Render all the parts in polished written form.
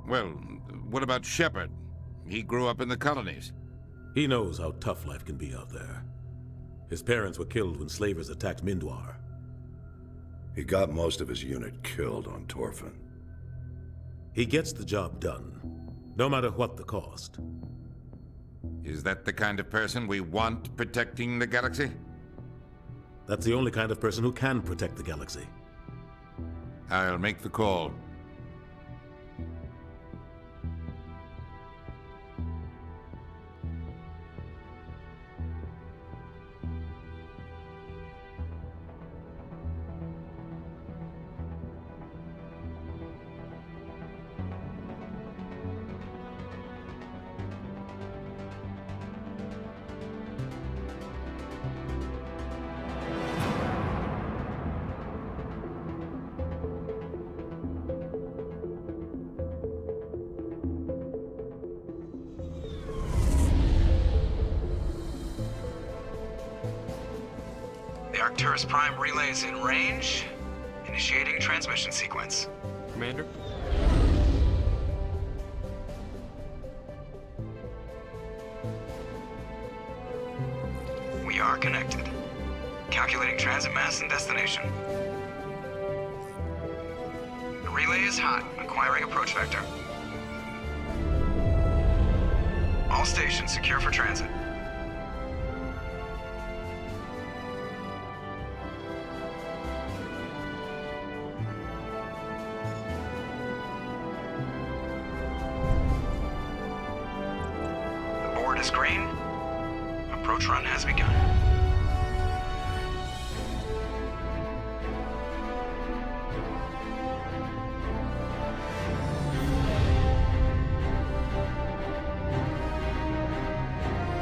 Well, what about Shepard? He grew up in the colonies. He knows how tough life can be out there. His parents were killed when slavers attacked Mindwar. He got most of his unit killed on Torfin. He gets the job done, no matter what the cost. Is that the kind of person we want protecting the galaxy? That's the only kind of person who can protect the galaxy. I'll make the call. The Arcturus Prime relay is in range. Initiating transmission sequence. Commander? We are connected. Calculating transit mass and destination. The relay is hot, acquiring approach vector. All stations secure for transit. The board is green. Approach run has begun.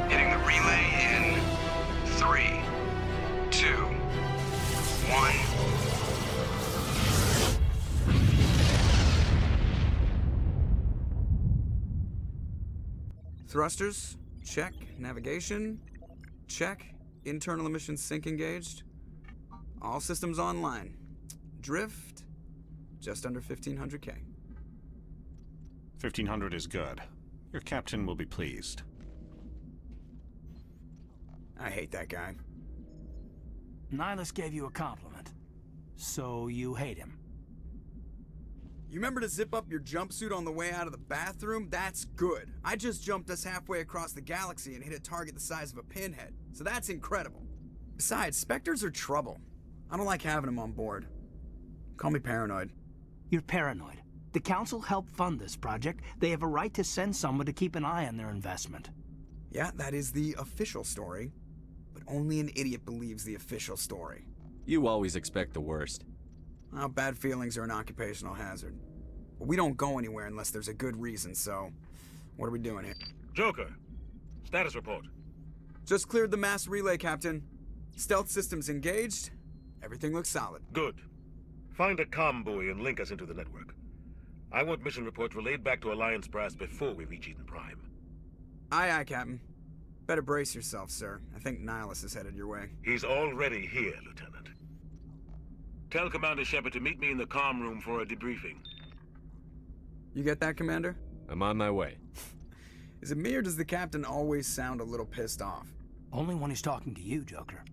Hitting the relay in 3, 2, 1. Thrusters, check. Navigation, check. Internal emissions sync engaged. All systems online. Drift, just under 1500K. 1500 is good. Your captain will be pleased. I hate that guy. Nihilus gave you a compliment. So you hate him. You remember to zip up your jumpsuit on the way out of the bathroom? That's good. I just jumped us halfway across the galaxy and hit a target the size of a pinhead, so that's incredible. Besides, Spectres are trouble. I don't like having them on board. Call me paranoid. You're paranoid. The Council helped fund this project. They have a right to send someone to keep an eye on their investment. Yeah, that is the official story. But only an idiot believes the official story. You always expect the worst. Well, bad feelings are an occupational hazard. But we don't go anywhere unless there's a good reason, so... what are we doing here? Joker, status report. Just cleared the mass relay, Captain. Stealth systems engaged. Everything looks solid. Good. Find a comm buoy and link us into the network. I want mission reports relayed back to Alliance Brass before we reach Eden Prime. Aye, aye, Captain. Better brace yourself, sir. I think Nihilus is headed your way. He's already here, Lieutenant. Tell Commander Shepard to meet me in the comm room for a debriefing. You get that, Commander? I'm on my way. Is it me or does the Captain always sound a little pissed off? Only when he's talking to you, Joker.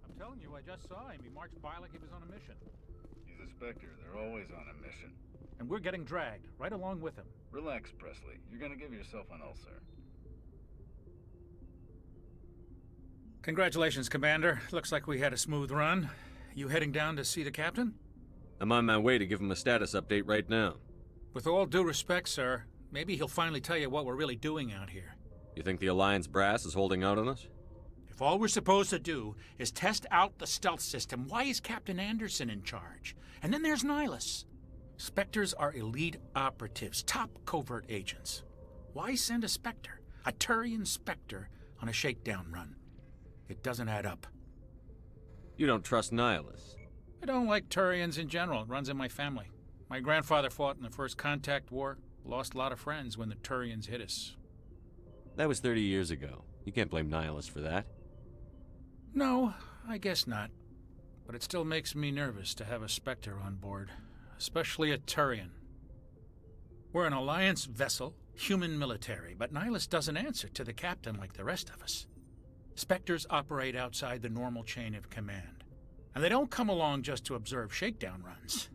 I'm telling you, I just saw him. He marched by like he was on a mission. He's a Spectre. They're always on a mission. And we're getting dragged, right along with him. Relax, Presley. You're gonna give yourself an ulcer. Congratulations, Commander. Looks like we had a smooth run. You heading down to see the Captain? I'm on my way to give him a status update right now. With all due respect, sir, maybe he'll finally tell you what we're really doing out here. You think the Alliance brass is holding out on us? If all we're supposed to do is test out the stealth system, why is Captain Anderson in charge? And then there's Nihilus. Spectres are elite operatives, top covert agents. Why send a Spectre, a Turian Spectre, on a shakedown run? It doesn't add up. You don't trust Nihilus? I don't like Turians in general. It runs in my family. My grandfather fought in the First Contact War, lost a lot of friends when the Turians hit us. That was 30 years ago. You can't blame Nihilus for that. No, I guess not. but it still makes me nervous to have a Spectre on board, especially a Turian. We're an Alliance vessel, human military, but Nihilus doesn't answer to the captain like the rest of us. Spectres operate outside the normal chain of command, and they don't come along just to observe shakedown runs.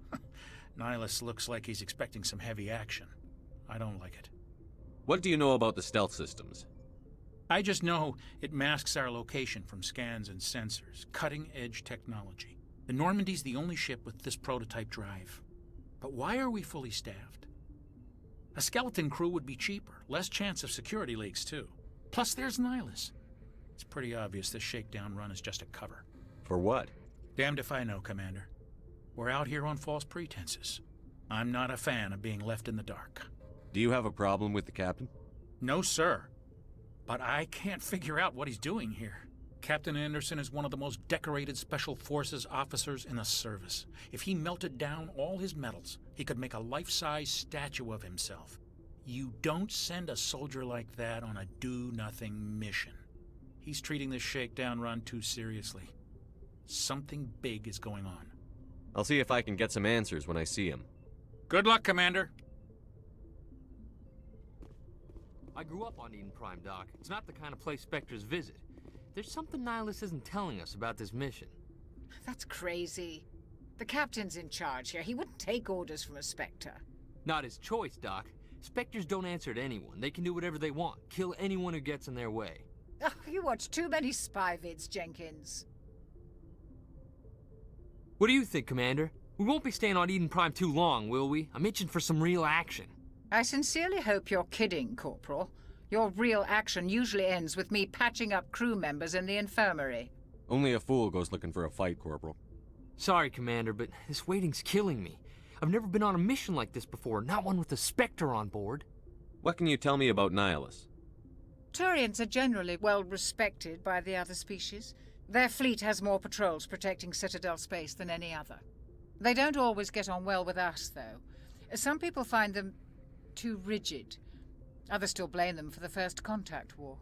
Nihilus looks like he's expecting some heavy action. I don't like it. What do you know about the stealth systems? I just know it masks our location from scans and sensors. Cutting-edge technology. The Normandy's the only ship with this prototype drive. But why are we fully staffed? A skeleton crew would be cheaper. Less chance of security leaks, too. Plus, there's Nihilus. It's pretty obvious this shakedown run is just a cover. For what? Damned if I know, Commander. We're out here on false pretenses. I'm not a fan of being left in the dark. Do you have a problem with the captain? No, sir. But I can't figure out what he's doing here. Captain Anderson is one of the most decorated Special Forces officers in the service. If he melted down all his medals, he could make a life-size statue of himself. You don't send a soldier like that on a do-nothing mission. He's treating this shakedown run too seriously. Something big is going on. I'll see if I can get some answers when I see him. Good luck, Commander. I grew up on Eden Prime, Doc. It's not the kind of place Spectres visit. There's something Nihilus isn't telling us about this mission. That's crazy. The captain's in charge here. He wouldn't take orders from a Spectre. Not his choice, Doc. Spectres don't answer to anyone. They can do whatever they want. Kill anyone who gets in their way. Oh, you watch too many spy vids, Jenkins. What do you think, Commander? We won't be staying on Eden Prime too long, will we? I'm itching for some real action. I sincerely hope you're kidding, Corporal. Your real action usually ends with me patching up crew members in the infirmary. Only a fool goes looking for a fight, Corporal. Sorry, Commander, but this waiting's killing me. I've never been on a mission like this before, not one with a Spectre on board. What can you tell me about Nihilus? Turians are generally well respected by the other species. Their fleet has more patrols protecting Citadel space than any other. They don't always get on well with us, though. Some people find them too rigid. Others still blame them for the First Contact War.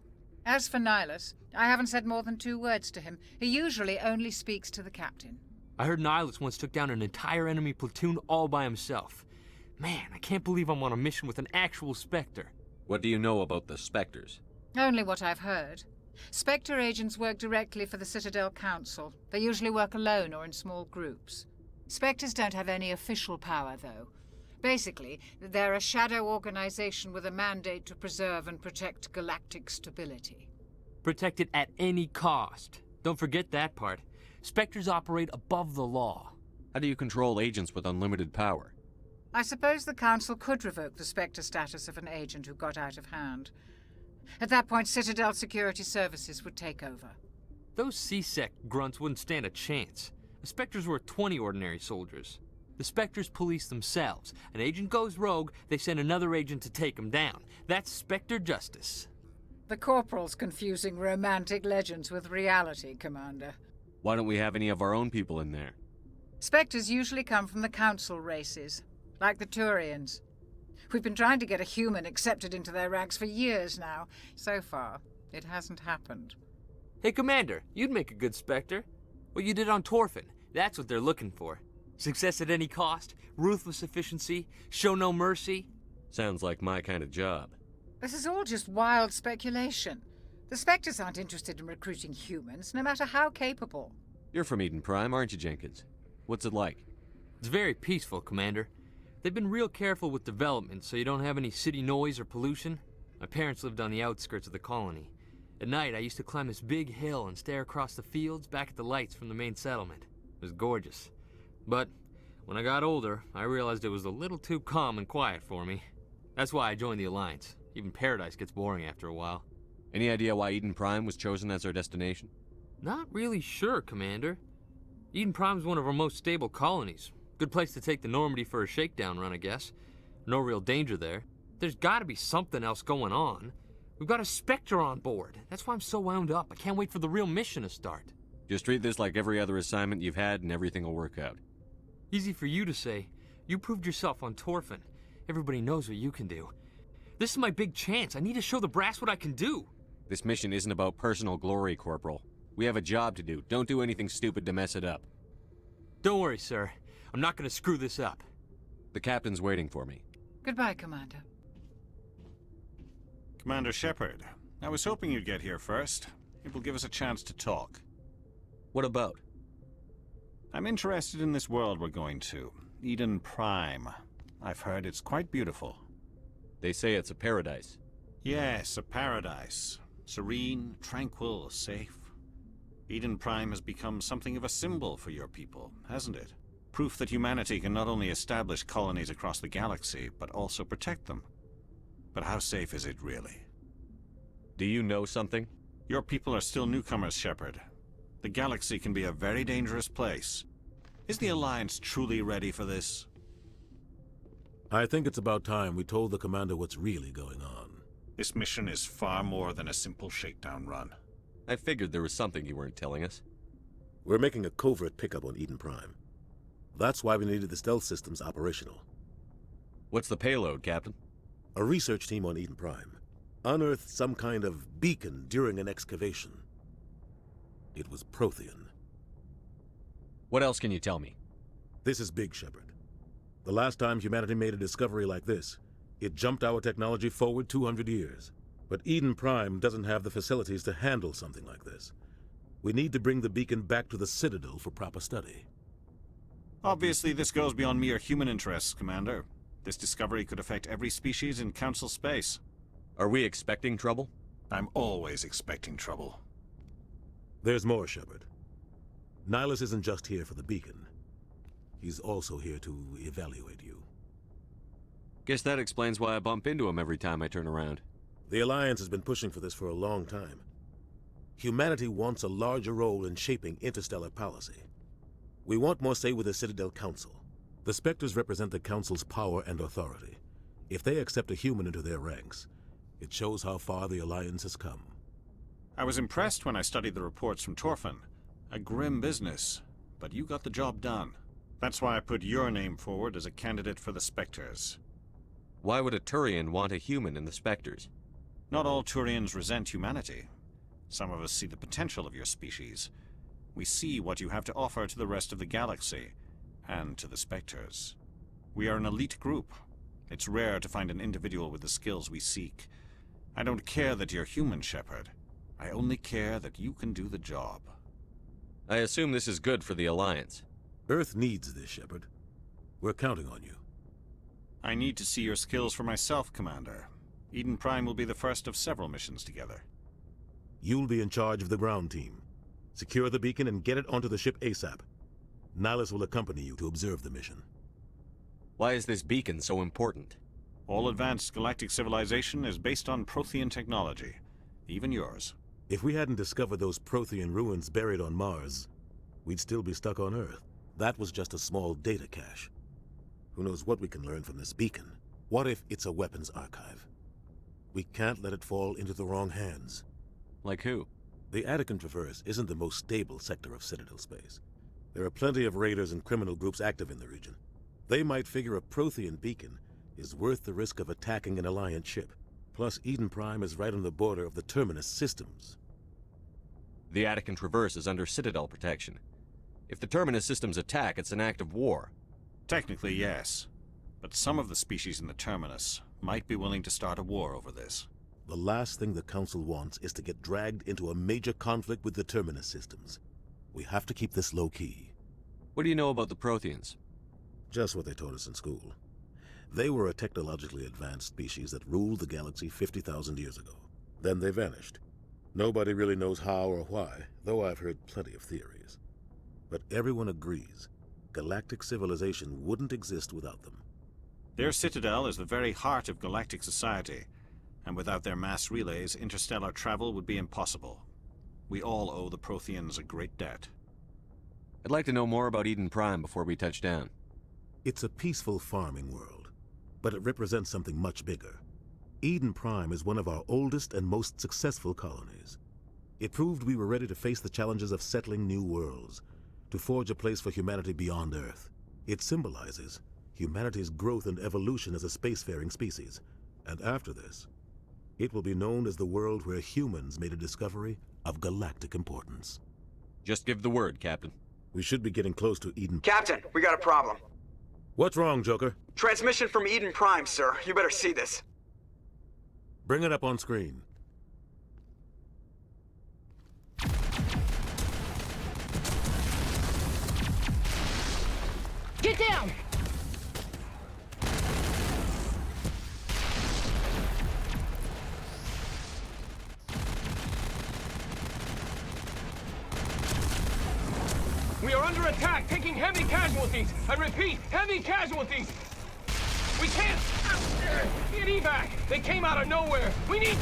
As for Nihilus, I haven't said more than 2 words to him. He usually only speaks to the captain. I heard Nihilus once took down an entire enemy platoon all by himself. Man, I can't believe I'm on a mission with an actual Spectre. What do you know about the Spectres? Only what I've heard. Spectre agents work directly for the Citadel Council. They usually work alone or in small groups. Spectres don't have any official power, though. Basically, they're a shadow organization with a mandate to preserve and protect galactic stability. Protect it at any cost. Don't forget that part. Spectres operate above the law. How do you control agents with unlimited power? I suppose the Council could revoke the Spectre status of an agent who got out of hand. At that point, Citadel Security Services would take over. Those C-Sec grunts wouldn't stand a chance. The Spectres were 20 ordinary soldiers. The Spectres police themselves. An agent goes rogue, they send another agent to take him down. That's Spectre justice. The Corporal's confusing romantic legends with reality, Commander. Why don't we have any of our own people in there? Spectres usually come from the Council races, like the Turians. We've been trying to get a human accepted into their ranks for years now. So far, it hasn't happened. Hey, Commander, you'd make a good Spectre. What you did on Torfin, that's what they're looking for. Success at any cost, ruthless efficiency, show no mercy. Sounds like my kind of job. This is all just wild speculation. The Spectres aren't interested in recruiting humans, no matter how capable. You're from Eden Prime, aren't you, Jenkins? What's it like? It's very peaceful, Commander. They've been real careful with development, so you don't have any city noise or pollution. My parents lived on the outskirts of the colony. At night, I used to climb this big hill and stare across the fields back at the lights from the main settlement. It was gorgeous. But when I got older, I realized it was a little too calm and quiet for me. That's why I joined the Alliance. Even Paradise gets boring after a while. Any idea why Eden Prime was chosen as our destination? Not really sure, Commander. Eden Prime's one of our most stable colonies. Good place to take the Normandy for a shakedown run, I guess. No real danger there. There's gotta be something else going on. We've got a Spectre on board. That's why I'm so wound up. I can't wait for the real mission to start. Just treat this like every other assignment you've had and everything will work out. Easy for you to say. You proved yourself on Torfin. Everybody knows what you can do. This is my big chance. I need to show the brass what I can do. This mission isn't about personal glory, Corporal. We have a job to do. Don't do anything stupid to mess it up. Don't worry, sir. I'm not gonna screw this up. The captain's waiting for me. Goodbye, Commander. Commander Shepard, I was hoping you'd get here first. It will give us a chance to talk. What about? I'm interested in this world we're going to. Eden Prime. I've heard it's quite beautiful. They say it's a paradise. Yes, a paradise. Serene, tranquil, safe. Eden Prime has become something of a symbol for your people, hasn't it? Proof that humanity can not only establish colonies across the galaxy, but also protect them. But how safe is it really? Do you know something? Your people are still newcomers, Shepard. The galaxy can be a very dangerous place. Is the Alliance truly ready for this? I think it's about time we told the commander what's really going on. This mission is far more than a simple shakedown run. I figured there was something you weren't telling us. We're making a covert pickup on Eden Prime. That's why we needed the stealth systems operational. What's the payload, Captain? A research team on Eden Prime unearthed some kind of beacon during an excavation. It was Prothean. What else can you tell me? This is big, Shepard. The last time humanity made a discovery like this, it jumped our technology forward 200 years. But Eden Prime doesn't have the facilities to handle something like this. We need to bring the beacon back to the Citadel for proper study. Obviously, this goes beyond mere human interests, Commander. This discovery could affect every species in Council space. Are we expecting trouble? I'm always expecting trouble. There's more, Shepard. Nihilus isn't just here for the beacon. He's also here to evaluate you. Guess that explains why I bump into him every time I turn around. The Alliance has been pushing for this for a long time. Humanity wants a larger role in shaping interstellar policy. We want more say with the Citadel Council. The Spectres represent the Council's power and authority. If they accept a human into their ranks, it shows how far the Alliance has come. I was impressed when I studied the reports from Torfin. A grim business, but you got the job done. That's why I put your name forward as a candidate for the Spectres. Why would a Turian want a human in the Spectres? Not all Turians resent humanity. Some of us see the potential of your species. We see what you have to offer to the rest of the galaxy, and to the Spectres. We are an elite group. It's rare to find an individual with the skills we seek. I don't care that you're human, Shepard. I only care that you can do the job. I assume this is good for the Alliance. Earth needs this, Shepard. We're counting on you. I need to see your skills for myself, Commander. Eden Prime will be the first of several missions together. You'll be in charge of the ground team. Secure the beacon and get it onto the ship ASAP. Nihilus will accompany you to observe the mission. Why is this beacon so important? All advanced galactic civilization is based on Prothean technology. Even yours. If we hadn't discovered those Prothean ruins buried on Mars, we'd still be stuck on Earth. That was just a small data cache. Who knows what we can learn from this beacon? What if it's a weapons archive? We can't let it fall into the wrong hands. Like who? The Attican Traverse isn't the most stable sector of Citadel space. There are plenty of raiders and criminal groups active in the region. They might figure a Prothean beacon is worth the risk of attacking an Alliance ship. Plus, Eden Prime is right on the border of the Terminus systems. The Attican Traverse is under Citadel protection. If the Terminus systems attack, it's an act of war. Technically, yes. But some of the species in the Terminus might be willing to start a war over this. The last thing the Council wants is to get dragged into a major conflict with the Terminus systems. We have to keep this low-key. What do you know about the Protheans? Just what they taught us in school. They were a technologically advanced species that ruled the galaxy 50,000 years ago. Then they vanished. Nobody really knows how or why, though I've heard plenty of theories. But everyone agrees, galactic civilization wouldn't exist without them. Their citadel is the very heart of galactic society, and without their mass relays, interstellar travel would be impossible. We all owe the Protheans a great debt. I'd like to know more about Eden Prime before we touch down. It's a peaceful farming world, but it represents something much bigger. Eden Prime is one of our oldest and most successful colonies. It proved we were ready to face the challenges of settling new worlds, to forge a place for humanity beyond Earth. It symbolizes humanity's growth and evolution as a spacefaring species. And after this, it will be known as the world where humans made a discovery of galactic importance. Just give the word, Captain. We should be getting close to Eden. Captain, we got a problem. What's wrong, Joker? Transmission from Eden Prime, sir. You better see this. Bring it up on screen. Get down! We are under attack, taking heavy casualties. I repeat, heavy casualties. We can't get evac. They came out of nowhere. We need...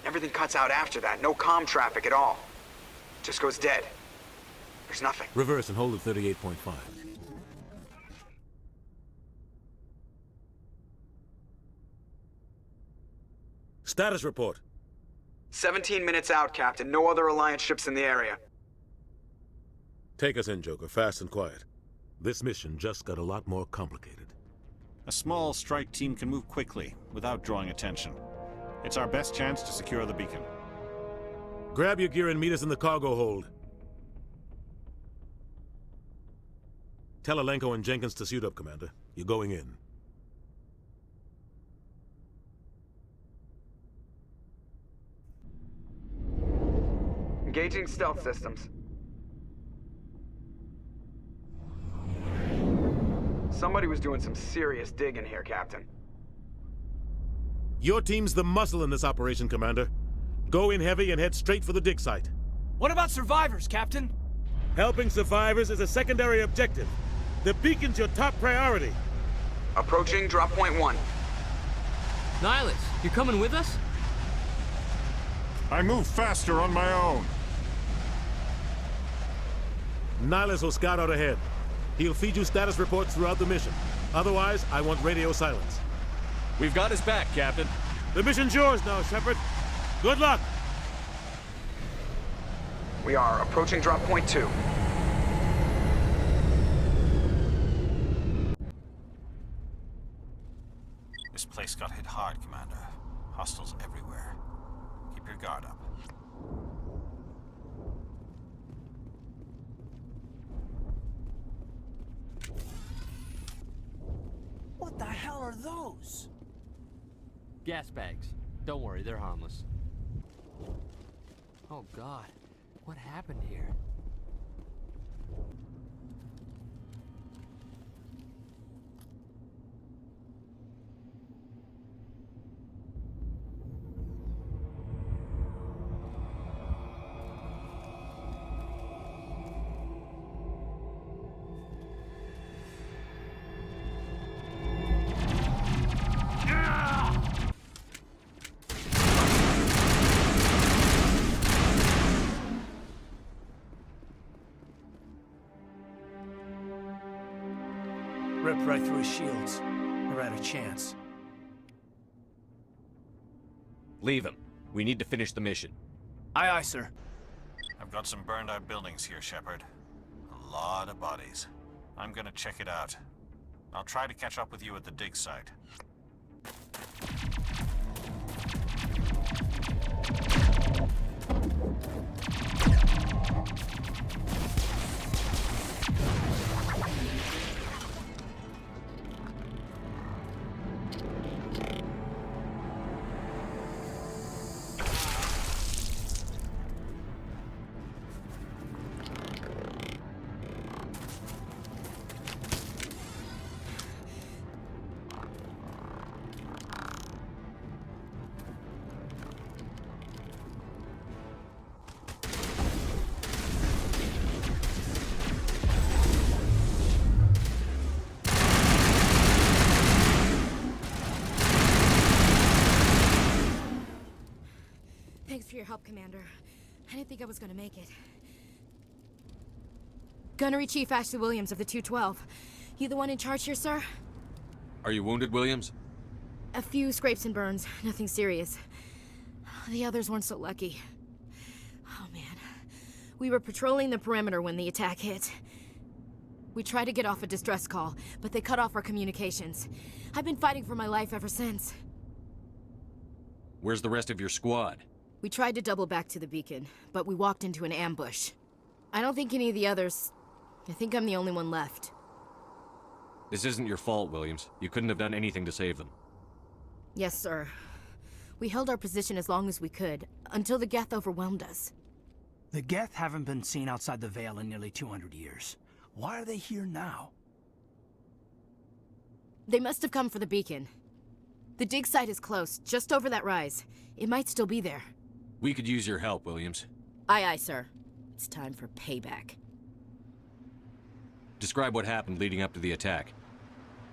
Everything cuts out after that. No comm traffic at all. Just goes dead. There's nothing. Reverse and hold at 38.5. Status report. 17 minutes out, Captain. No other Alliance ships in the area. Take us in, Joker, fast and quiet. This mission just got a lot more complicated. A small strike team can move quickly, without drawing attention. It's our best chance to secure the beacon. Grab your gear and meet us in the cargo hold. Tell Alenko and Jenkins to suit up, Commander. You're going in. Engaging stealth systems. Somebody was doing some serious digging here, Captain. Your team's the muscle in this operation, Commander. Go in heavy and head straight for the dig site. What about survivors, Captain? Helping survivors is a secondary objective. The beacon's your top priority. Approaching drop point 1. Nihilus, you coming with us? I move faster on my own. Nihilus will scout out ahead. He'll feed you status reports throughout the mission. Otherwise, I want radio silence. We've got his back, Captain. The mission's yours now, Shepard. Good luck! We are approaching drop point 2. This place got hit hard, Commander. Hostiles everywhere. Keep your guard up. What the hell are those? Gas bags. Don't worry, they're harmless. Oh God, what happened here? Ripped right through his shields. Never had a chance. Leave him. We need to finish the mission. Aye, aye, sir. I've got some burned out buildings here, Shepard. A lot of bodies. I'm gonna check it out. I'll try to catch up with you at the dig site. Thanks for your help, Commander. I didn't think I was gonna make it. Gunnery Chief Ashley Williams of the 212. You the one in charge here, sir? Are you wounded, Williams? A few scrapes and burns, nothing serious. The others weren't so lucky. Oh man, We were patrolling the perimeter when the attack hit. We tried to get off a distress call, but they cut off our communications. I've been fighting for my life ever since. Where's the rest of your squad? We tried to double back to the beacon, but we walked into an ambush. I don't think any of the others... I think I'm the only one left. This isn't your fault, Williams. You couldn't have done anything to save them. Yes, sir. We held our position as long as we could, until the Geth overwhelmed us. The Geth haven't been seen outside the Veil in nearly 200 years. Why are they here now? They must have come for the beacon. The dig site is close, just over that rise. It might still be there. We could use your help, Williams. Aye, aye, sir. It's time for payback. Describe what happened leading up to the attack.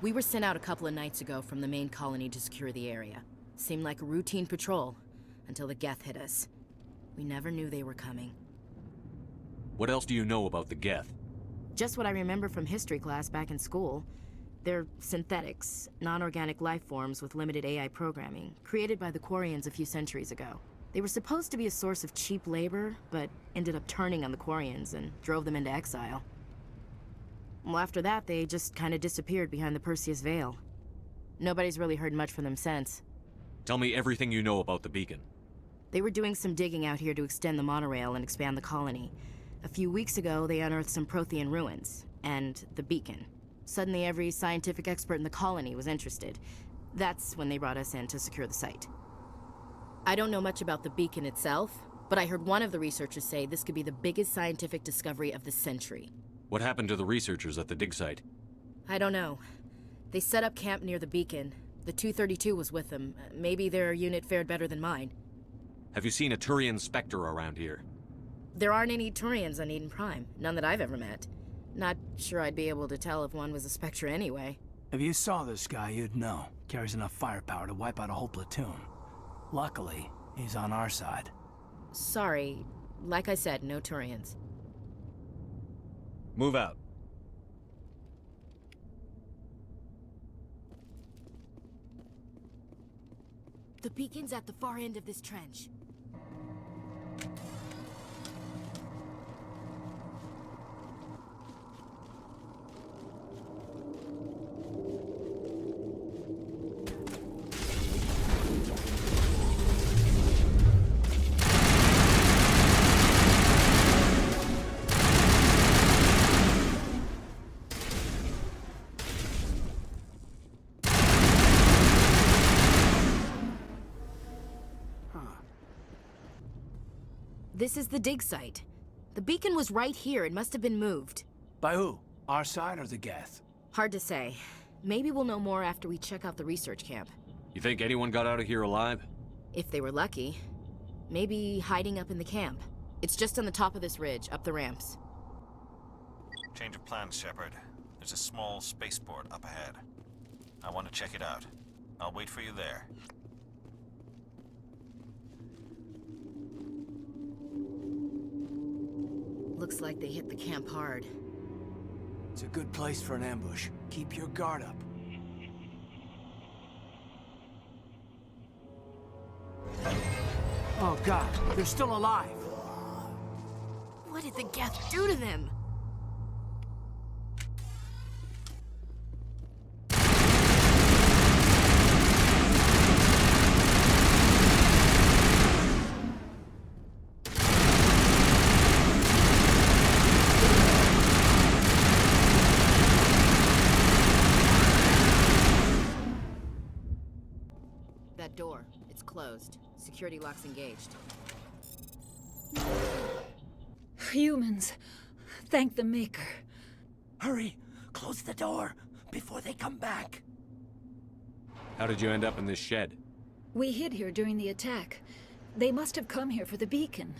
We were sent out a couple of nights ago from the main colony to secure the area. Seemed like a routine patrol, until the Geth hit us. We never knew they were coming. What else do you know about the Geth? Just what I remember from history class back in school. They're synthetics, non-organic life forms with limited AI programming, created by the Quarians a few centuries ago. They were supposed to be a source of cheap labor, but ended up turning on the Quarians and drove them into exile. Well, after that, they just kind of disappeared behind the Perseus Veil. Nobody's really heard much from them since. Tell me everything you know about the beacon. They were doing some digging out here to extend the monorail and expand the colony. A few weeks ago, they unearthed some Prothean ruins, and the beacon. Suddenly, every scientific expert in the colony was interested. That's when they brought us in to secure the site. I don't know much about the beacon itself, but I heard one of the researchers say this could be the biggest scientific discovery of the century. What happened to the researchers at the dig site? I don't know. They set up camp near the beacon. The 232 was with them. Maybe their unit fared better than mine. Have you seen a Turian Spectre around here? There aren't any Turians on Eden Prime. None that I've ever met. Not sure I'd be able to tell if one was a Spectre anyway. If you saw this guy, you'd know. Carries enough firepower to wipe out a whole platoon. Luckily, he's on our side. Sorry. Like I said, no Turians. Move out. The beacon's at the far end of this trench. This is the dig site. The beacon was right here. It must have been moved. By who? Our side or the Geth? Hard to say. Maybe we'll know more after we check out the research camp. You think anyone got out of here alive? If they were lucky. Maybe hiding up in the camp. It's just on the top of this ridge, up the ramps. Change of plans, Shepard. There's a small spaceport up ahead. I want to check it out. I'll wait for you there. Looks like they hit the camp hard. It's a good place for an ambush. Keep your guard up. Oh God, they're still alive. What did the Geth do to them? That door, it's closed. Security lock's engaged. Humans, thank the Maker. Hurry, close the door before they come back. How did you end up in this shed? We hid here during the attack. They must have come here for the beacon.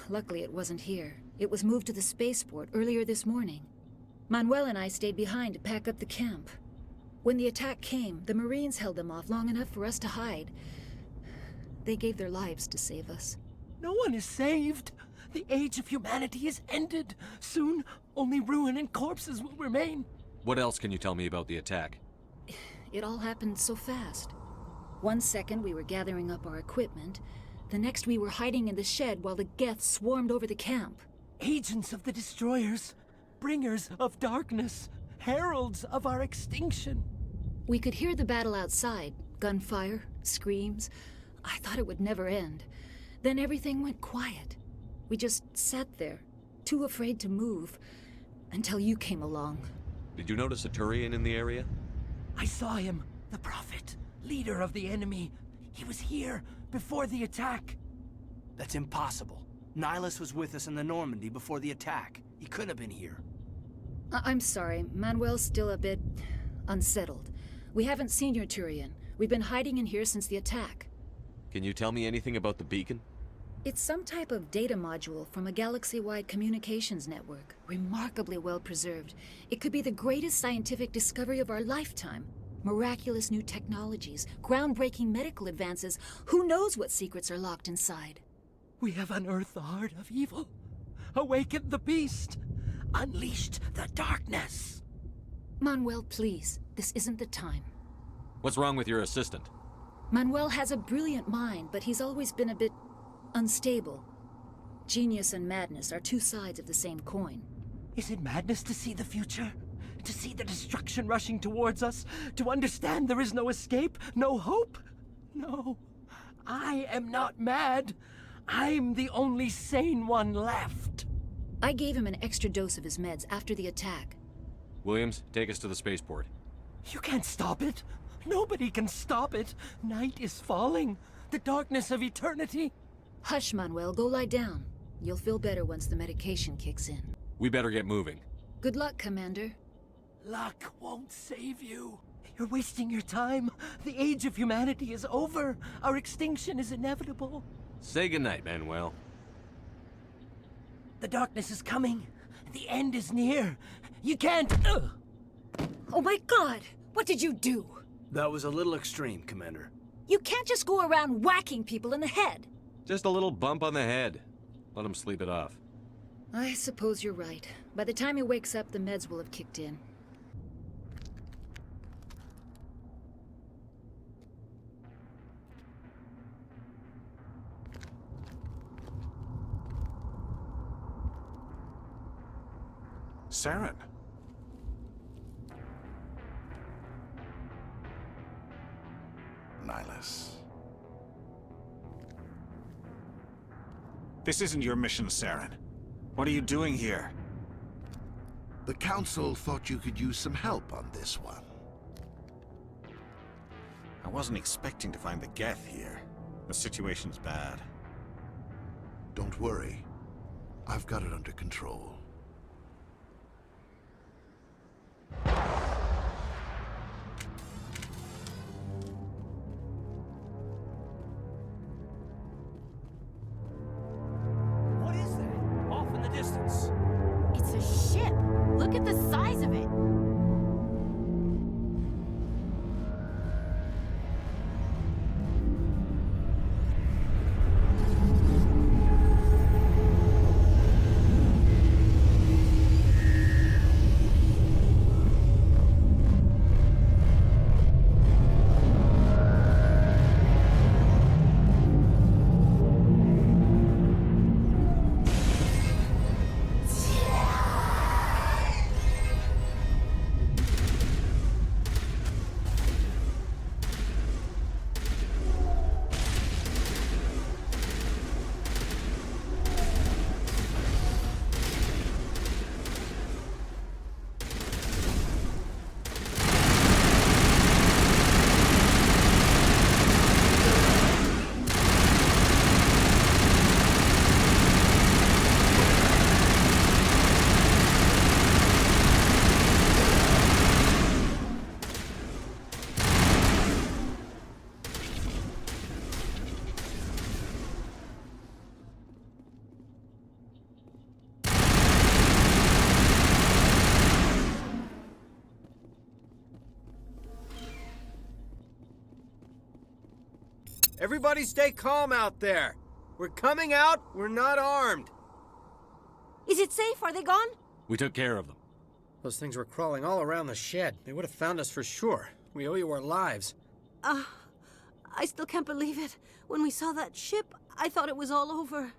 Luckily, it wasn't here. It was moved to the spaceport earlier this morning. Manuel and I stayed behind to pack up the camp. When the attack came, the Marines held them off long enough for us to hide. They gave their lives to save us. No one is saved. The age of humanity is ended. Soon, only ruin and corpses will remain. What else can you tell me about the attack? It all happened so fast. 1 second we were gathering up our equipment. The next we were hiding in the shed while the Geth swarmed over the camp. Agents of the Destroyers, bringers of darkness, heralds of our extinction. We could hear the battle outside. Gunfire, screams. I thought it would never end. Then everything went quiet. We just sat there, too afraid to move, until you came along. Did you notice a Turian in the area? I saw him, the Prophet, leader of the enemy. He was here before the attack. That's impossible. Nihilus was with us in the Normandy before the attack. He couldn't have been here. I'm sorry. Manuel's still a bit unsettled. We haven't seen your Turian. We've been hiding in here since the attack. Can you tell me anything about the beacon? It's some type of data module from a galaxy-wide communications network. Remarkably well preserved. It could be the greatest scientific discovery of our lifetime. Miraculous new technologies, groundbreaking medical advances. Who knows what secrets are locked inside? We have unearthed the heart of evil, awakened the beast, unleashed the darkness. Manuel, please. This isn't the time. What's wrong with your assistant? Manuel has a brilliant mind, but he's always been a bit unstable. Genius and madness are two sides of the same coin. Is it madness to see the future? To see the destruction rushing towards us? To understand there is no escape? No hope? No. I am not mad. I'm the only sane one left. I gave him an extra dose of his meds after the attack. Williams, take us to the spaceport. You can't stop it. Nobody can stop it. Night is falling. The darkness of eternity. Hush, Manuel. Go lie down. You'll feel better once the medication kicks in. We better get moving. Good luck, Commander. Luck won't save you. You're wasting your time. The age of humanity is over. Our extinction is inevitable. Say goodnight, Manuel. The darkness is coming. The end is near. You can't... Oh my God! What did you do? That was a little extreme, Commander. You can't just go around whacking people in the head. Just a little bump on the head. Let him sleep it off. I suppose you're right. By the time he wakes up, the meds will have kicked in. Saren. Nihilus. This isn't your mission, Saren. What are you doing here? The Council thought you could use some help on this one. I wasn't expecting to find the Geth here. The situation's bad. Don't worry. I've got it under control. What is that? Off in the distance. It's a ship. Look at the size of it. Everybody stay calm out there. We're coming out, we're not armed. Is it safe? Are they gone? We took care of them. Those things were crawling all around the shed. They would have found us for sure. We owe you our lives. I still can't believe it. When we saw that ship, I thought it was all over.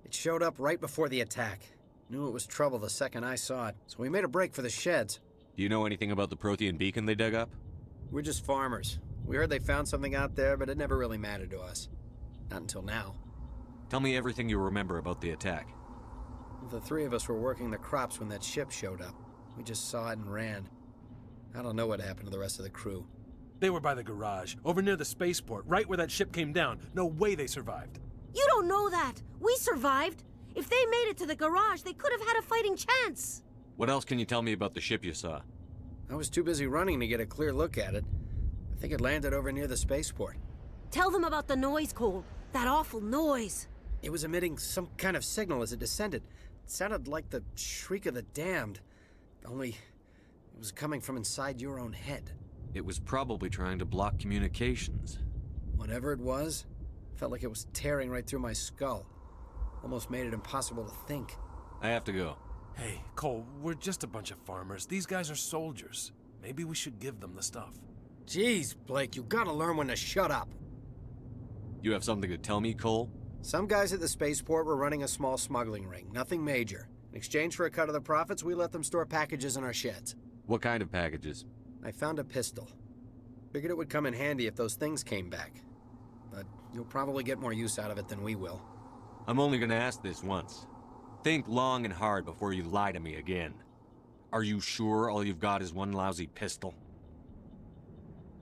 It showed up right before the attack. Knew it was trouble the second I saw it, so we made a break for the sheds. Do you know anything about the Prothean beacon they dug up? We're just farmers. We heard they found something out there, but it never really mattered to us. Not until now. Tell me everything you remember about the attack. The three of us were working the crops when that ship showed up. We just saw it and ran. I don't know what happened to the rest of the crew. They were by the garage, over near the spaceport, right where that ship came down. No way they survived. You don't know that. We survived. If they made it to the garage, they could have had a fighting chance. What else can you tell me about the ship you saw? I was too busy running to get a clear look at it. I think it landed over near the spaceport. Tell them about the noise, Cole. That awful noise. It was emitting some kind of signal as it descended. It sounded like the shriek of the damned. Only it was coming from inside your own head. It was probably trying to block communications. Whatever it was, felt like it was tearing right through my skull. Almost made it impossible to think. I have to go. Hey, Cole, we're just a bunch of farmers. These guys are soldiers. Maybe we should give them the stuff. Jeez, Blake, you gotta learn when to shut up. You have something to tell me, Cole? Some guys at the spaceport were running a small smuggling ring, nothing major. In exchange for a cut of the profits, we let them store packages in our sheds. What kind of packages? I found a pistol. Figured it would come in handy if those things came back. But you'll probably get more use out of it than we will. I'm only gonna ask this once. Think long and hard before you lie to me again. Are you sure all you've got is one lousy pistol?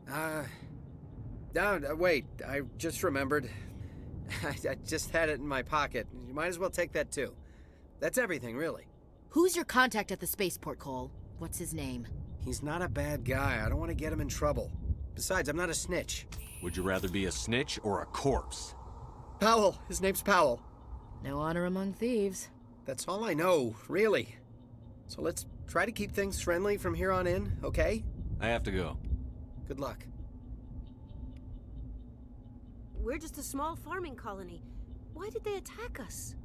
No, wait, I just remembered. I just had it in my pocket. You might as well take that too. That's everything, really. Who's your contact at the spaceport, Cole? What's his name? He's not a bad guy. I don't want to get him in trouble. Besides, I'm not a snitch. Would you rather be a snitch or a corpse? Powell. His name's Powell. No honor among thieves. That's all I know, really. So let's try to keep things friendly from here on in, okay? I have to go. Good luck. We're just a small farming colony. Why did they attack us?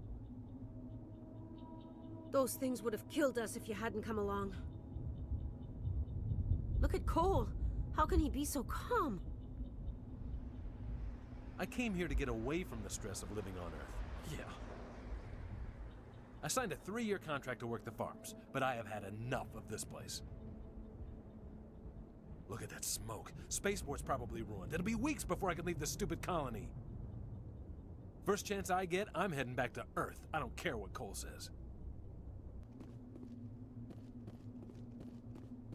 Those things would have killed us if you hadn't come along. Look at Cole. How can he be so calm? I came here to get away from the stress of living on Earth. Yeah. I signed a 3-year contract to work the farms, but I have had enough of this place. Look at that smoke. Spaceport's probably ruined. It'll be weeks before I can leave this stupid colony. First chance I get, I'm heading back to Earth. I don't care what Cole says.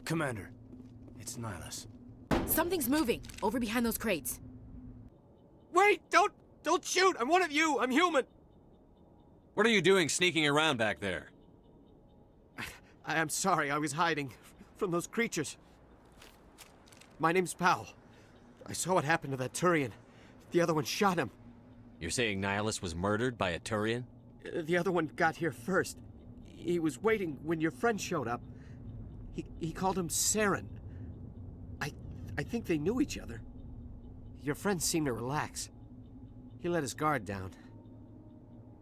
Commander, it's Nihilus. Something's moving, over behind those crates. Wait! Don't shoot! I'm one of you! I'm human! What are you doing sneaking around back there? I'm sorry, I was hiding from those creatures. My name's Powell. I saw what happened to that Turian. The other one shot him. You're saying Nihilus was murdered by a Turian? The other one got here first. He was waiting when your friend showed up. He called him Saren. I think they knew each other. Your friend seemed to relax. He let his guard down.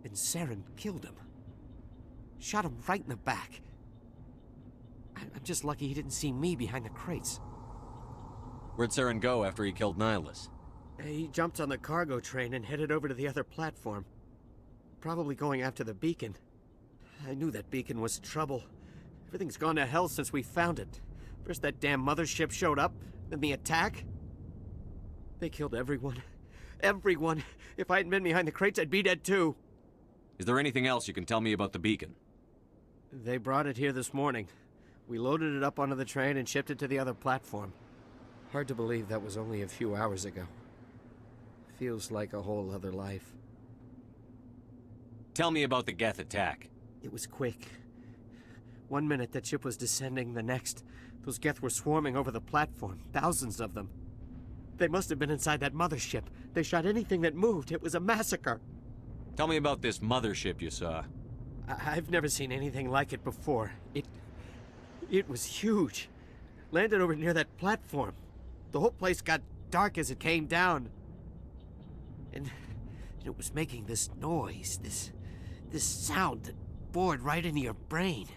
And Saren killed him. Shot him right in the back. I'm just lucky he didn't see me behind the crates. Where'd Saren go after he killed Nihilus? He jumped on the cargo train and headed over to the other platform. Probably going after the beacon. I knew that beacon was trouble. Everything's gone to hell since we found it. First that damn mothership showed up, then the attack. They killed everyone. Everyone. If I hadn't been behind the crates, I'd be dead too. Is there anything else you can tell me about the beacon? They brought it here this morning. We loaded it up onto the train and shipped it to the other platform. Hard to believe that was only a few hours ago. Feels like a whole other life. Tell me about the Geth attack. It was quick. 1 minute that ship was descending, the next, those Geth were swarming over the platform. Thousands of them. They must have been inside that mothership. They shot anything that moved. It was a massacre. Tell me about this mothership you saw. I've never seen anything like it before. It was huge. Landed over near that platform. The whole place got dark as it came down. And it was making this noise, this sound that bored right into your brain.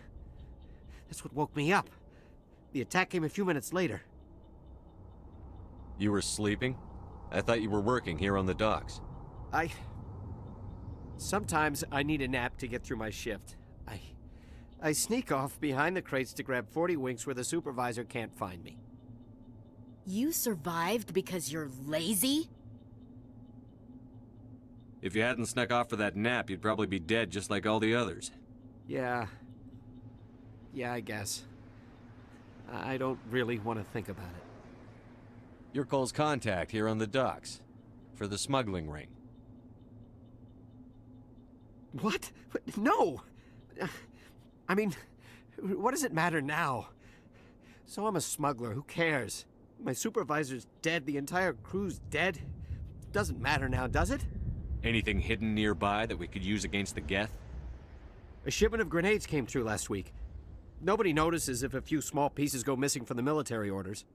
That's what woke me up. The attack came a few minutes later. You were sleeping? I thought you were working here on the docks. Sometimes I need a nap to get through my shift. I sneak off behind the crates to grab 40 winks where the supervisor can't find me. You survived because you're lazy? If you hadn't snuck off for that nap, you'd probably be dead just like all the others. Yeah, I guess. I don't really want to think about it. You're Cole's contact here on the docks. For the smuggling ring. What? No! I mean, what does it matter now? So I'm a smuggler, who cares? My supervisor's dead, the entire crew's dead. Doesn't matter now, does it? Anything hidden nearby that we could use against the Geth? A shipment of grenades came through last week. Nobody notices if a few small pieces go missing from the military orders.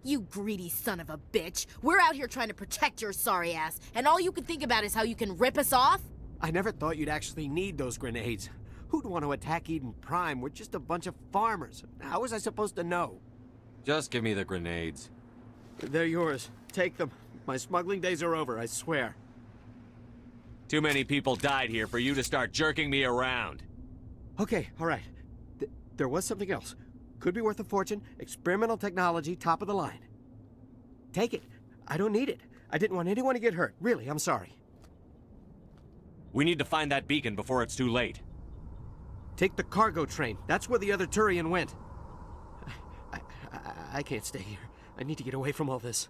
You greedy son of a bitch. We're out here trying to protect your sorry ass, and all you can think about is how you can rip us off? I never thought you'd actually need those grenades. Who'd want to attack Eden Prime? We're just a bunch of farmers. How was I supposed to know? Just give me the grenades. They're yours. Take them. My smuggling days are over, I swear. Too many people died here for you to start jerking me around. Okay, all right. There was something else. Could be worth a fortune. Experimental technology, top of the line. Take it. I don't need it. I didn't want anyone to get hurt. Really, I'm sorry. We need to find that beacon before it's too late. Take the cargo train. That's where the other Turian went. I can't stay here. I need to get away from all this.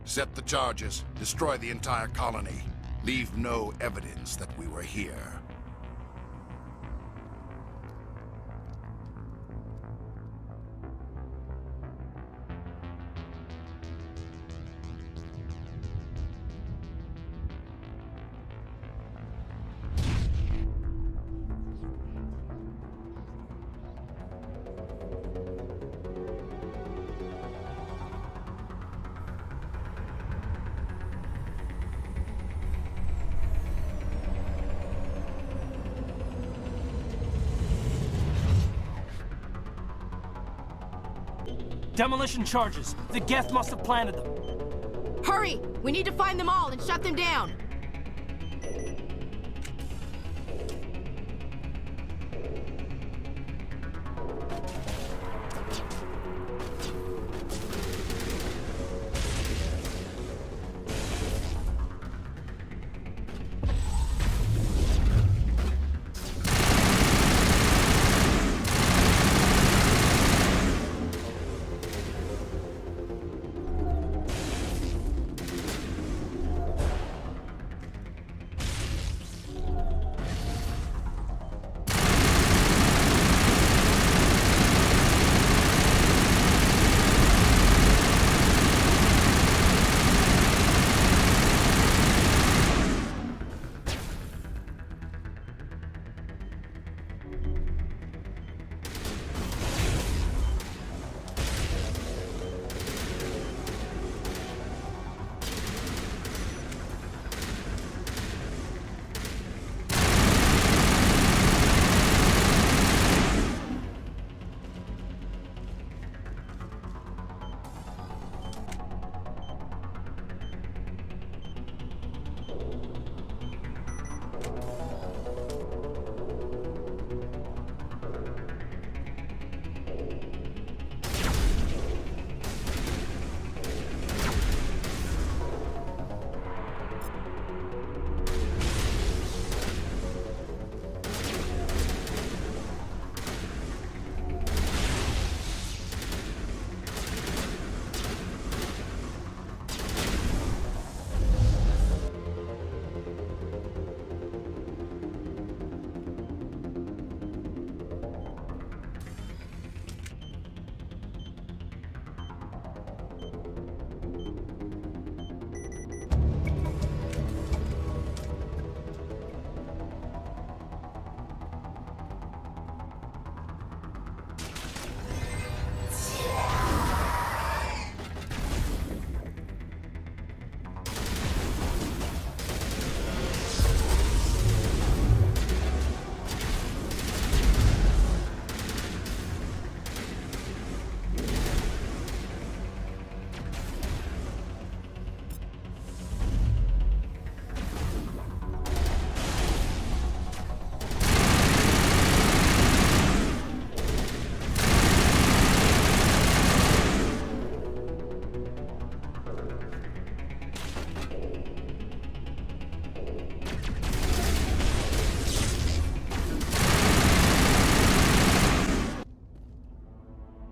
Set the charges. Destroy the entire colony. Leave no evidence that we were here. Demolition charges. The Geth must have planted them. Hurry! We need to find them all and shut them down.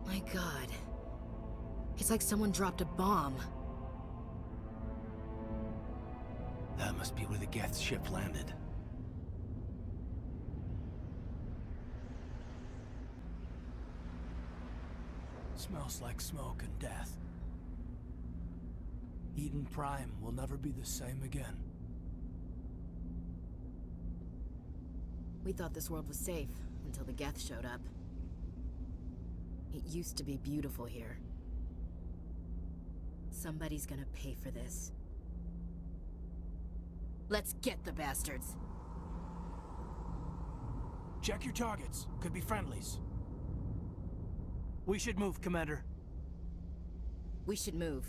My God. It's like someone dropped a bomb. That must be where the Geth ship landed. Smells like smoke and death. Eden Prime will never be the same again. We thought this world was safe until the Geth showed up. It used to be beautiful here. Somebody's gonna pay for this. Let's get the bastards. Check your targets. Could be friendlies. We should move, Commander. We should move.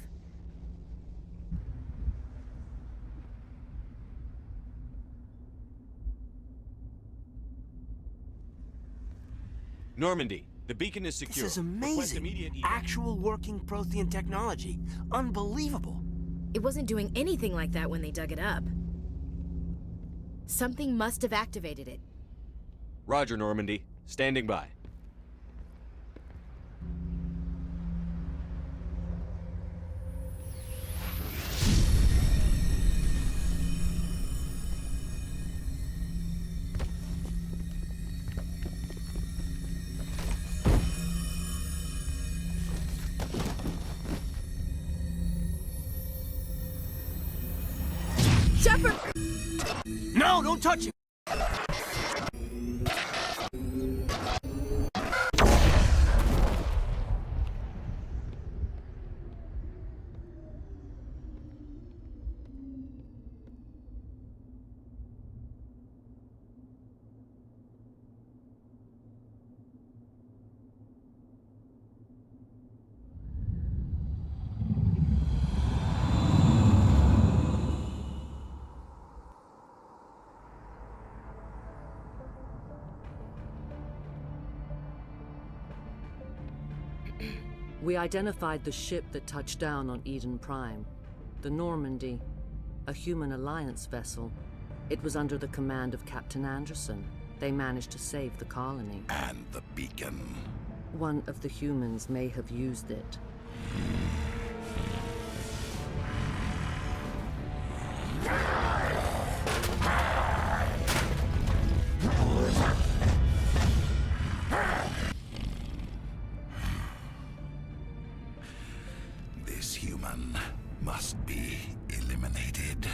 Normandy, the beacon is secure. This is Request amazing. immediate Actual working Prothean technology. Unbelievable. It wasn't doing anything like that when they dug it up. Something must have activated it. Roger, Normandy. Standing by. Shepard! No, don't touch it! We identified the ship that touched down on Eden Prime. The Normandy, a human alliance vessel. It was under the command of Captain Anderson. They managed to save the colony. And the beacon. One of the humans may have used it. This human must be eliminated.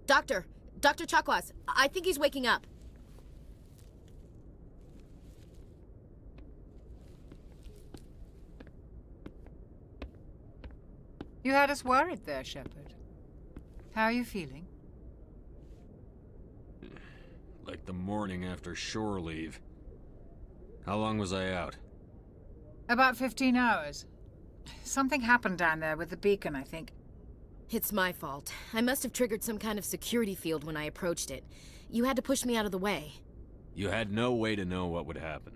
Dr. Chakwas, I think he's waking up. You had us worried there, Shepard. How are you feeling? Like the morning after shore leave. How long was I out? About 15 hours. Something happened down there with the beacon, I think. It's my fault. I must have triggered some kind of security field when I approached it. You had to push me out of the way. You had no way to know what would happen.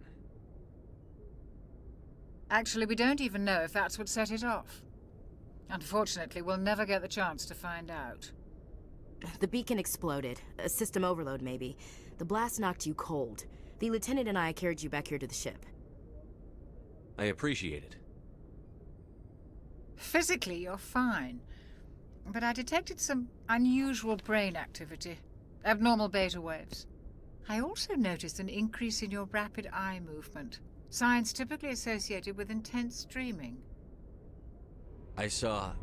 Actually, we don't even know if that's what set it off. Unfortunately, we'll never get the chance to find out. The beacon exploded. A system overload, maybe. The blast knocked you cold. The lieutenant and I carried you back here to the ship. I appreciate it. Physically, you're fine. But I detected some unusual brain activity. Abnormal beta waves. I also noticed an increase in your rapid eye movement. Signs typically associated with intense dreaming. I saw...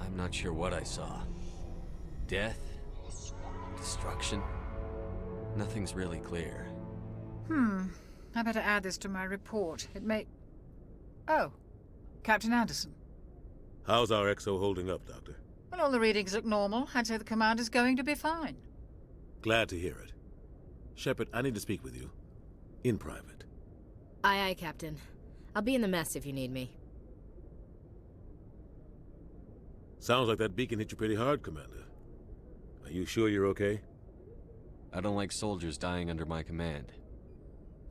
I'm not sure what I saw. Death? Destruction? Nothing's really clear. I better add this to my report. It may... Oh, Captain Anderson. How's our XO holding up, Doctor? Well, all the readings look normal. I'd say the commander's going to be fine. Glad to hear it. Shepard, I need to speak with you. In private. Aye, Captain. I'll be in the mess if you need me. Sounds like that beacon hit you pretty hard, Commander. Are you sure you're okay? I don't like soldiers dying under my command.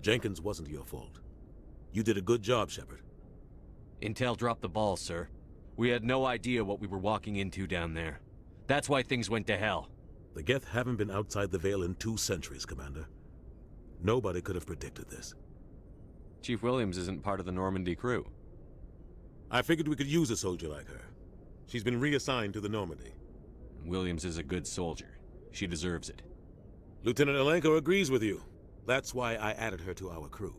Jenkins wasn't your fault. You did a good job, Shepard. Intel dropped the ball, sir. We had no idea what we were walking into down there. That's why things went to hell. The Geth haven't been outside the Veil in 2 centuries, Commander. Nobody could have predicted this. Chief Williams isn't part of the Normandy crew. I figured we could use a soldier like her. She's been reassigned to the Normandy. Williams is a good soldier. She deserves it. Lieutenant Alenko agrees with you. That's why I added her to our crew.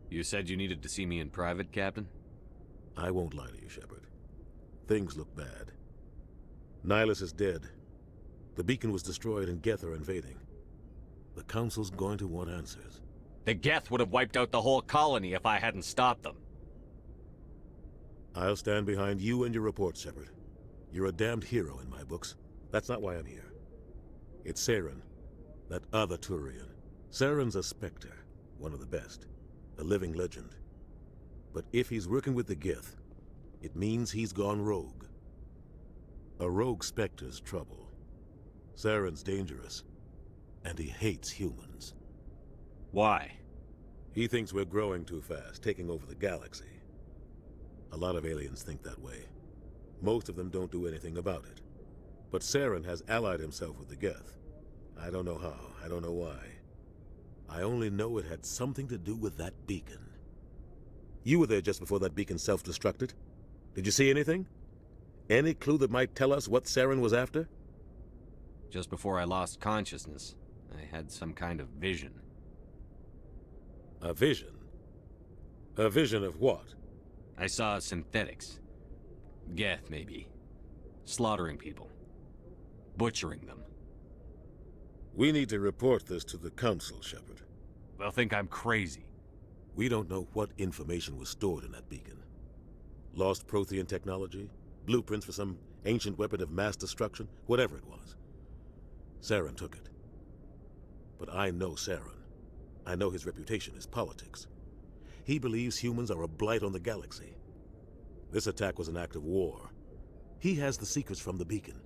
You said you needed to see me in private, Captain? I won't lie to you, Shepard. Things look bad. Nihilus is dead. The beacon was destroyed and Geth are invading. The Council's going to want answers. The Geth would have wiped out the whole colony if I hadn't stopped them. I'll stand behind you and your report, Shepard. You're a damned hero in my books. That's not why I'm here. It's Saren, that other Turian. Saren's a Spectre, one of the best, a living legend. But if he's working with the Geth, it means he's gone rogue. A rogue Spectre's trouble. Saren's dangerous, and he hates humans. Why? He thinks we're growing too fast, taking over the galaxy. A lot of aliens think that way. Most of them don't do anything about it. But Saren has allied himself with the Geth. I don't know how, I don't know why. I only know it had something to do with that beacon. You were there just before that beacon self-destructed. Did you see anything? Any clue that might tell us what Saren was after? Just before I lost consciousness, I had some kind of vision. A vision? A vision of what? I saw synthetics. Geth, maybe. Slaughtering people. Butchering them. We need to report this to the Council, Shepard. They'll think I'm crazy. We don't know what information was stored in that beacon. Lost Prothean technology? Blueprints for some ancient weapon of mass destruction? Whatever it was. Saren took it. But I know Saren. I know his reputation is politics. He believes humans are a blight on the galaxy. This attack was an act of war. He has the secrets from the beacon.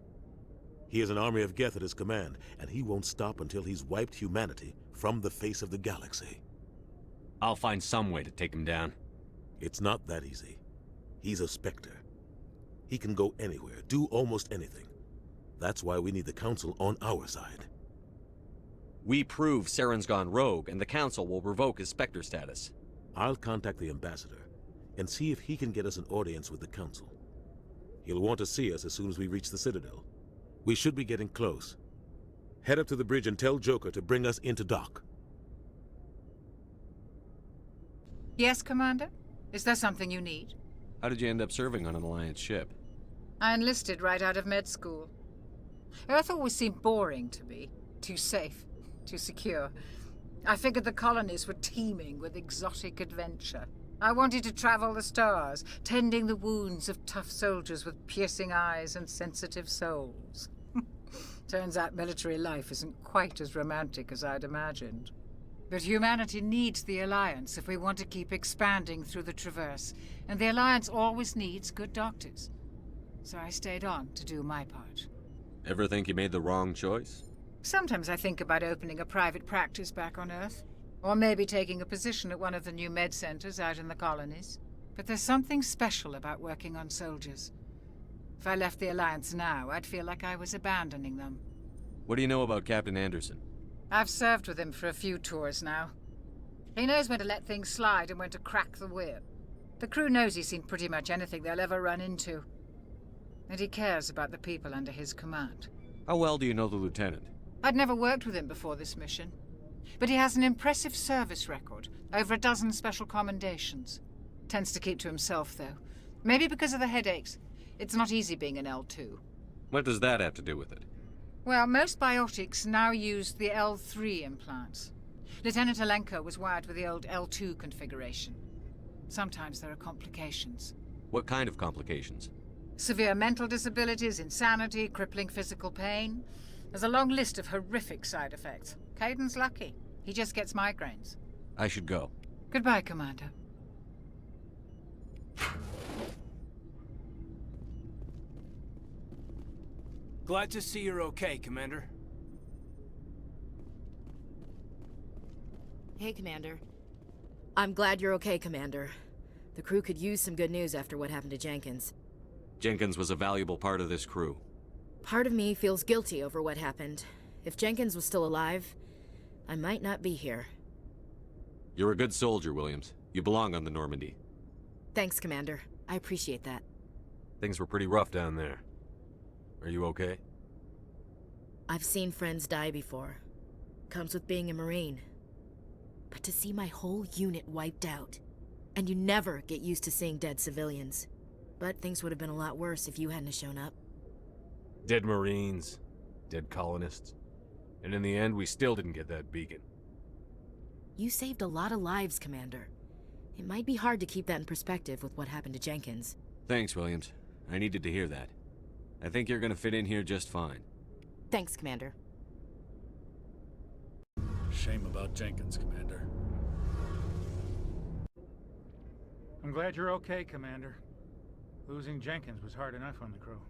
He has an army of Geth at his command, and he won't stop until he's wiped humanity from the face of the galaxy. I'll find some way to take him down. It's not that easy. He's a Spectre. He can go anywhere, do almost anything. That's why we need the Council on our side. We prove Saren's gone rogue, and the Council will revoke his Spectre status. I'll contact the Ambassador and see if he can get us an audience with the Council. He'll want to see us as soon as we reach the Citadel. We should be getting close. Head up to the bridge and tell Joker to bring us into dock. Yes, Commander? Is there something you need? How did you end up serving on an Alliance ship? I enlisted right out of med school. Earth always seemed boring to me. Too safe, too secure. I figured the colonies were teeming with exotic adventure. I wanted to travel the stars, tending the wounds of tough soldiers with piercing eyes and sensitive souls. Turns out military life isn't quite as romantic as I'd imagined. But humanity needs the Alliance if we want to keep expanding through the Traverse, and the Alliance always needs good doctors. So I stayed on to do my part. Ever think you made the wrong choice? Sometimes I think about opening a private practice back on Earth. Or maybe taking a position at one of the new med centers out in the colonies. But there's something special about working on soldiers. If I left the Alliance now, I'd feel like I was abandoning them. What do you know about Captain Anderson? I've served with him for a few tours now. He knows when to let things slide and when to crack the whip. The crew knows he's seen pretty much anything they'll ever run into. And he cares about the people under his command. How well do you know the Lieutenant? I'd never worked with him before this mission. But he has an impressive service record, over a dozen special commendations. Tends to keep to himself, though. Maybe because of the headaches. It's not easy being an L2. What does that have to do with it? Well, most biotics now use the L3 implants. Lieutenant Alenko was wired with the old L2 configuration. Sometimes there are complications. What kind of complications? Severe mental disabilities, insanity, crippling physical pain. There's a long list of horrific side effects. Caden's lucky. He just gets migraines. I should go. Goodbye, Commander. Glad to see you're okay, Commander. Hey, Commander. I'm glad you're okay, Commander. The crew could use some good news after what happened to Jenkins. Jenkins was a valuable part of this crew. Part of me feels guilty over what happened. If Jenkins was still alive, I might not be here. You're a good soldier, Williams. You belong on the Normandy. Thanks, Commander. I appreciate that. Things were pretty rough down there. Are you okay? I've seen friends die before. Comes with being a Marine. But to see my whole unit wiped out, and you never get used to seeing dead civilians. But things would have been a lot worse if you hadn't shown up. Dead Marines, dead colonists. And in the end, we still didn't get that beacon. You saved a lot of lives, Commander. It might be hard to keep that in perspective with what happened to Jenkins. Thanks, Williams. I needed to hear that. I think you're gonna fit in here just fine. Thanks, Commander. Shame about Jenkins, Commander. I'm glad you're okay, Commander. Losing Jenkins was hard enough on the crew.